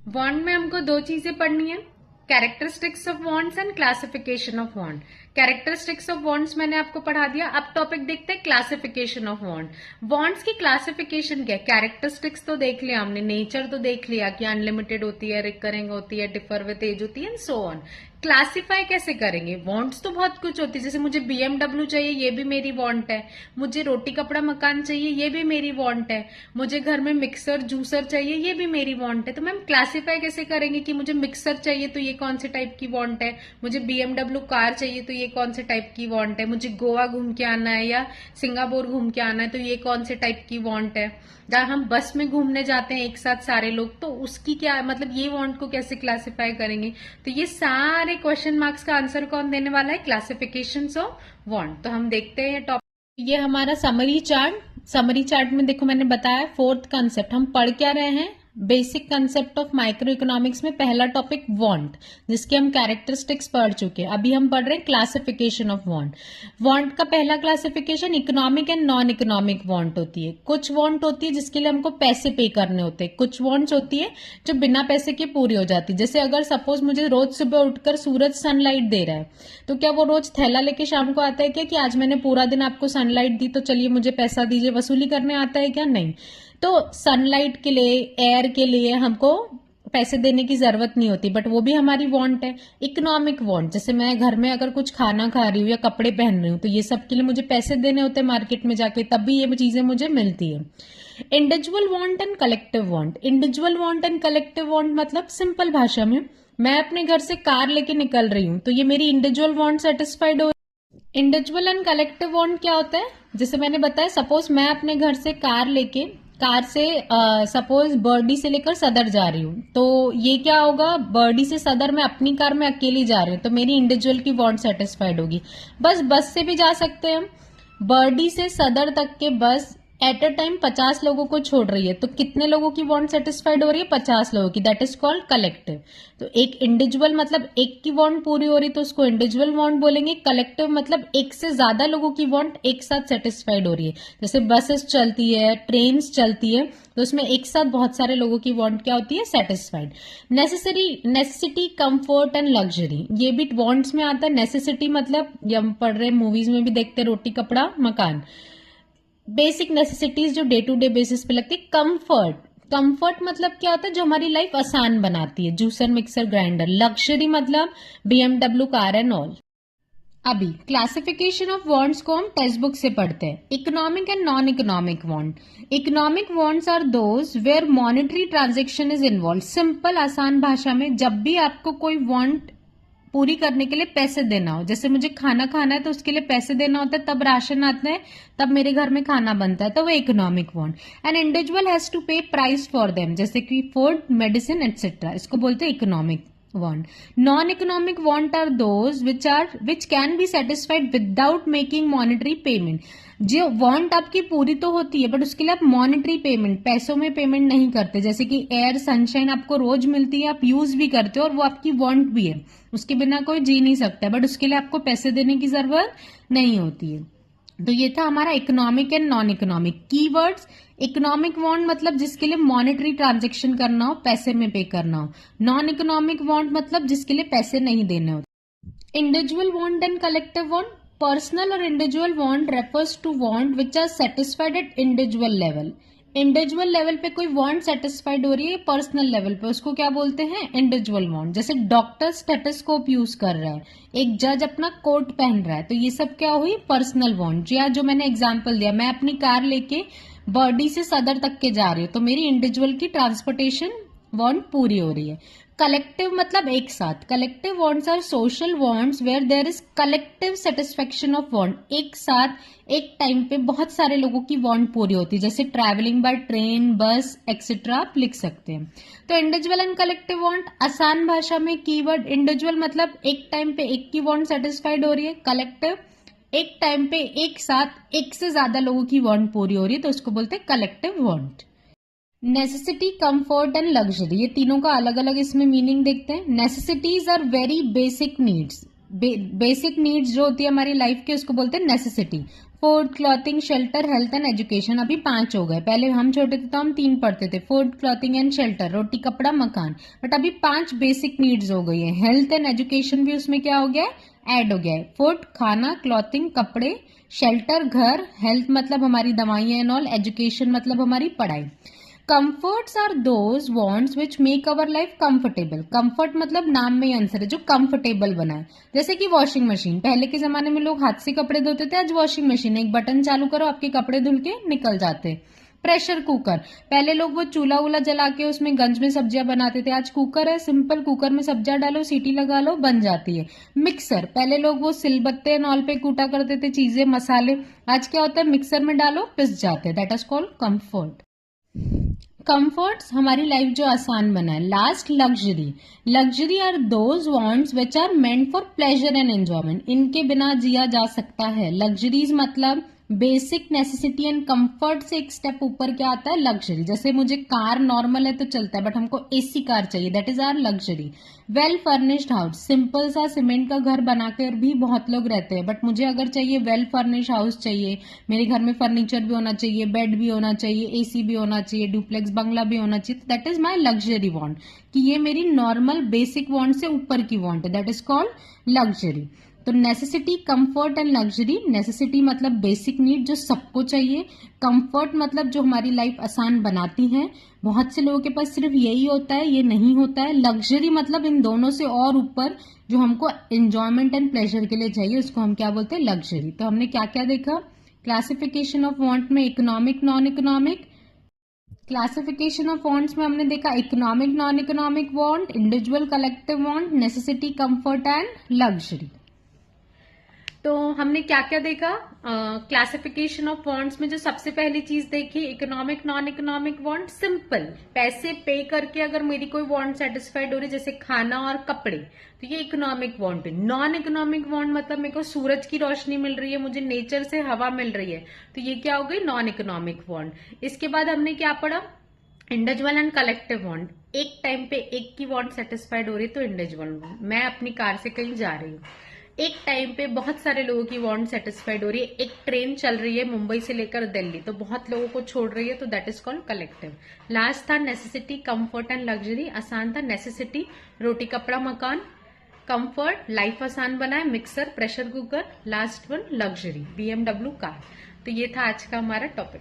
Want में हमको दो चीजें पढ़नी है, characteristics of wants and classification of want. Characteristics of wants मैंने आपको पढ़ा दिया। अब टॉपिक देखते हैं क्लासिफिकेशन ऑफ वांट। वांट्स की क्लासिफिकेशन क्या है? कैरेक्टरिस्टिक्स तो देख लिया हमने, नेचर तो देख लिया कि अनलिमिटेड होती है, रिकरिंग होती है, डिफर विथ एज होती है एंड सो ऑन। क्लासिफाई कैसे करेंगे? वांट्स तो बहुत कुछ होती है, जैसे मुझे बीएमडब्ल्यू चाहिए, ये भी मेरी वांट है। मुझे रोटी कपड़ा मकान चाहिए, ये भी मेरी वांट है। मुझे घर में मिक्सर जूसर चाहिए, ये भी मेरी वांट है। तो मैम क्लासिफाई कैसे करेंगे कि मुझे मिक्सर चाहिए तो ये कौन से टाइप की वांट है, मुझे बीएमडब्ल्यू कार चाहिए तो ये कौन से टाइप की वांट है, मुझे गोवा घूम के आना है या सिंगापुर घूम के आना है तो ये कौन से टाइप की वांट है। जब हम बस में घूमने जाते हैं एक साथ सारे लोग, तो उसकी क्या मतलब ये वांट को कैसे क्लासिफाई करेंगे? तो ये सारे क्वेश्चन मार्क्स का आंसर कौन देने वाला है? Classifications of want. तो हम देखते हैं ये टॉपिक। ये हमारा समरी चार्ट। समरी चार्ट में देखो मैंने बताया फोर्थ कंसेप्ट हम पढ़ क्या रहे हैं, basic concept of micro economics में पहला टॉपिक वांट, जिसके हम कैरेक्टरिस्टिक्स पढ़ चुके हैं। अभी हम पढ़ रहे हैं क्लासिफिकेशन ऑफ वांट। वांट का पहला classification economic and non economic want होती है। कुछ वांट होती है जिसके लिए हमको पैसे पे करने होते हैं, कुछ वांट्स होती है जो बिना पैसे के पूरी हो जाती है। जैसे अगर सपोज मुझे रोज सुबह उठकर सूरज सनलाइट दे रहा है, तो क्या वो रोज थैला लेके शाम को आता है क्या कि आज मैंने पूरा दिन आपको सनलाइट दी तो चलिए मुझे पैसा दीजिए, वसूली करने आता है क्या? नहीं। तो सनलाइट के लिए, एयर के लिए हमको पैसे देने की जरूरत नहीं होती, बट वो भी हमारी वांट है। इकोनॉमिक वांट, जैसे मैं घर में अगर कुछ खाना खा रही हूँ या कपड़े पहन रही हूँ तो ये सब के लिए मुझे पैसे देने होते हैं मार्केट में जाके, तब भी ये चीजें मुझे मिलती है। Individual want and collective want. Individual want and collective want मतलब सिंपल भाषा में, मैं अपने घर से कार लेके निकल रही हूँ तो ये मेरी इंडिविजुअल वांट सेटिस्फाइड हो। इंडिविजुअल एंड कलेक्टिव वांट क्या होता है? जैसे मैंने बताया, सपोज मैं अपने घर से कार से सपोज बर्डी से लेकर सदर जा रही हूँ, तो ये क्या होगा, बर्डी से सदर में अपनी कार में अकेली जा रही हूँ तो मेरी इंडिविजुअल की वांट सेटिस्फाइड होगी। बस से भी जा सकते हैं हम। बर्डी से सदर तक के बस एट अ टाइम 50 लोगों को छोड़ रही है, तो कितने लोगों की वांट सेटिस्फाइड हो रही है? 50 लोगों की। That is called collective. तो एक इंडिविजुअल मतलब एक की वांट पूरी हो रही तो उसको इंडिविजुअल वांट बोलेंगे। कलेक्टिव मतलब एक से ज्यादा लोगों की वांट एक साथ सेटिस्फाइड हो रही है। जैसे बसेस चलती है, ट्रेन चलती है, तो उसमें एक साथ बहुत सारे लोगों की वांट क्या होती है? Satisfied. Necessity, comfort and luxury, ये भी वांट्स में आता है। नेसेसिटी मतलब ये हम पढ़ रहे मूवीज में भी देखते हैं, रोटी कपड़ा मकान, बेसिक नेसेसिटीज जो डे टू डे बेसिस पे लगती है। कंफर्ट, कंफर्ट मतलब क्या होता है? जो हमारी लाइफ आसान बनाती है, जूसर मिक्सर ग्राइंडर। लग्जरी मतलब बीएमडब्ल्यू कार एंड ऑल। अभी क्लासिफिकेशन ऑफ वांट्स को हम टेक्स्ट बुक से पढ़ते हैं। Economic and non economic want. Economic wants are those where monetary transaction is involve. Simple आसान भाषा में, जब भी आपको कोई वांट पूरी करने के लिए पैसे देना हो, जैसे मुझे खाना खाना है तो उसके लिए पैसे देना होता है, तब राशन आता है, तब मेरे घर में खाना बनता है, तो वो economic want. An individual has to pay price for them, जैसे कि फूड, मेडिसिन एक्सेट्रा, इसको बोलते हैं economic want. Non economic want are those which can be satisfied without making monetary payment. जो वांट आपकी पूरी तो होती है बट उसके लिए आप मॉनेटरी पेमेंट, पैसों में पेमेंट नहीं करते। जैसे कि एयर, सनशाइन आपको रोज मिलती है, आप यूज भी करते हो और वो आपकी वांट भी है, उसके बिना कोई जी नहीं सकता, बट उसके लिए आपको पैसे देने की जरूरत नहीं होती है। तो ये था हमारा economic and non economic. Keywords, economic want मतलब जिसके लिए मॉनेटरी ट्रांजेक्शन करना हो, पैसे में पे करना हो। नॉन इकोनॉमिक वांट मतलब जिसके लिए पैसे नहीं देने होते। Individual want and collective want. Personal और individual want refers to want which are satisfied at individual level. Individual level पे कोई वांट सेटिस्फाइड हो रही है, पर्सनल लेवल पे उसको क्या बोलते हैं? Individual want. जैसे डॉक्टर स्टेथोस्कोप यूज कर रहा है, एक जज अपना कोट पहन रहा है, तो ये सब क्या हुई? Personal want. या जो मैंने एग्जांपल दिया, मैं अपनी कार लेके बर्डी से सदर तक के जा रही हूँ तो मेरी इंडिविजुअल की ट्रांसपोर्टेशन वांट पूरी हो रही है। कलेक्टिव मतलब एक साथ। Collective wants are social wants where there is collective satisfaction of want. एक साथ एक टाइम पे बहुत सारे लोगों की वांट पूरी होती है, जैसे ट्रैवलिंग बाय ट्रेन, बस एक्सेट्रा आप लिख सकते हैं। तो इंडिविजुअल एंड कलेक्टिव वांट, आसान भाषा में कीवर्ड, इंडिविजुअल मतलब एक टाइम पे एक की वांट सेटिस्फाइड हो रही है, कलेक्टिव एक टाइम पे एक साथ एक से ज्यादा लोगों की वांट पूरी हो रही है, तो उसको बोलते हैं collective want. Necessity, comfort and luxury, ये तीनों का अलग अलग इसमें मीनिंग देखते हैं। Necessities are very basic needs. Basic needs जो होती है हमारी लाइफ के, उसको बोलते हैं necessity. Food, clothing, shelter, health and education. अभी 5 हो गए, पहले हम छोटे थे तो हम 3 पढ़ते थे, फूड, क्लॉथिंग एंड शेल्टर, रोटी कपड़ा मकान, बट अभी 5 बेसिक नीड्स हो गई है। हेल्थ एंड एजुकेशन भी उसमें क्या हो गया है, ऐड हो गया है। फूड खाना, क्लॉथिंग कपड़े, शेल्टर घर, हेल्थ मतलब हमारी दवाइयां एंड ऑल, एजुकेशन मतलब हमारी पढ़ाई। Comforts are those wants which make our life comfortable. Comfort मतलब नाम में ही आंसर है, जो कंफर्टेबल बनाए। जैसे कि वॉशिंग मशीन, पहले के जमाने में लोग हाथ से कपड़े धोते थे, आज वॉशिंग मशीन, एक बटन चालू करो आपके कपड़े धुल के निकल जाते। प्रेशर कुकर, पहले लोग वो चूल्हा वूल्हा जला के उसमें गंज में सब्जियां बनाते थे, आज कुकर है, सिंपल कुकर में सब्जियां डालो, सीटी लगा लो, बन जाती है। मिक्सर, पहले लोग वो सिलबत्ते नॉल पे कूटा करते थे चीजें मसाले, आज क्या होता है मिक्सर में डालो पिस जाते हैं। That is called comfort. Comforts हमारी लाइफ जो आसान बनाए। Last luxury, luxury are those wants which are meant for pleasure and enjoyment. इनके बिना जिया जा सकता है। लग्जरीज मतलब बेसिक नेसेसिटी एंड कंफर्ट से एक स्टेप ऊपर क्या आता है, लग्जरी। जैसे मुझे कार नॉर्मल है तो चलता है, बट हमको एसी कार चाहिए, that is our luxury. Well furnished house, simple सा सीमेंट का घर बनाकर भी बहुत लोग रहते हैं, बट मुझे अगर चाहिए वेल फर्निश्ड हाउस चाहिए, मेरे घर में फर्नीचर भी होना चाहिए, बेड भी होना चाहिए, एसी भी होना चाहिए, डुप्लेक्स बंगला भी होना चाहिए, that is my luxury want, कि ये मेरी नॉर्मल बेसिक वांट से ऊपर की वांट है, दैट इज कॉल्ड लग्जरी। तो necessity, comfort and luxury. Necessity मतलब बेसिक नीड जो सबको चाहिए, कंफर्ट मतलब जो हमारी लाइफ आसान बनाती है, बहुत से लोगों के पास सिर्फ यही होता है, ये नहीं होता है। लग्जरी मतलब इन दोनों से और ऊपर जो हमको एंजॉयमेंट एंड प्लेजर के लिए चाहिए, उसको हम क्या बोलते हैं, लग्जरी। तो हमने क्या क्या देखा क्लासिफिकेशन ऑफ वांट में, economic non economic. Classification of wants में हमने देखा economic non economic want, individual collective want, necessity comfort and luxury. तो हमने क्या क्या देखा क्लासिफिकेशन ऑफ वांट्स में। जो सबसे पहली चीज देखी economic non economic want, simple पैसे पे करके अगर मेरी कोई वांट सेटिस्फाइड हो रही, जैसे खाना और कपड़े, तो ये इकोनॉमिक वांट है। नॉन इकोनॉमिक वांट मतलब मेरे को सूरज की रोशनी मिल रही है, मुझे नेचर से हवा मिल रही है, तो ये क्या हो गई, नॉन इकोनॉमिक वांट। इसके बाद हमने क्या पढ़ा, इंडिविजुअल एंड कलेक्टिव वांट। एक टाइम पे एक की वांट सेटिस्फाइड हो रही है तो इंडिविजुअल वांट, मैं अपनी कार से कहीं जा रही हूँ, एक टाइम पे बहुत सारे लोगों की वांट सेटिस्फाइड हो रही है, एक ट्रेन चल रही है मुंबई से लेकर दिल्ली, तो बहुत लोगों को छोड़ रही है, तो that is called collective. Last था नेसेसिटी कंफर्ट एंड लग्जरी। आसान था नेसेसिटी रोटी कपड़ा मकान, कंफर्ट लाइफ आसान बनाए mixer pressure cooker, last one luxury BMW car. तो ये था आज का हमारा टॉपिक।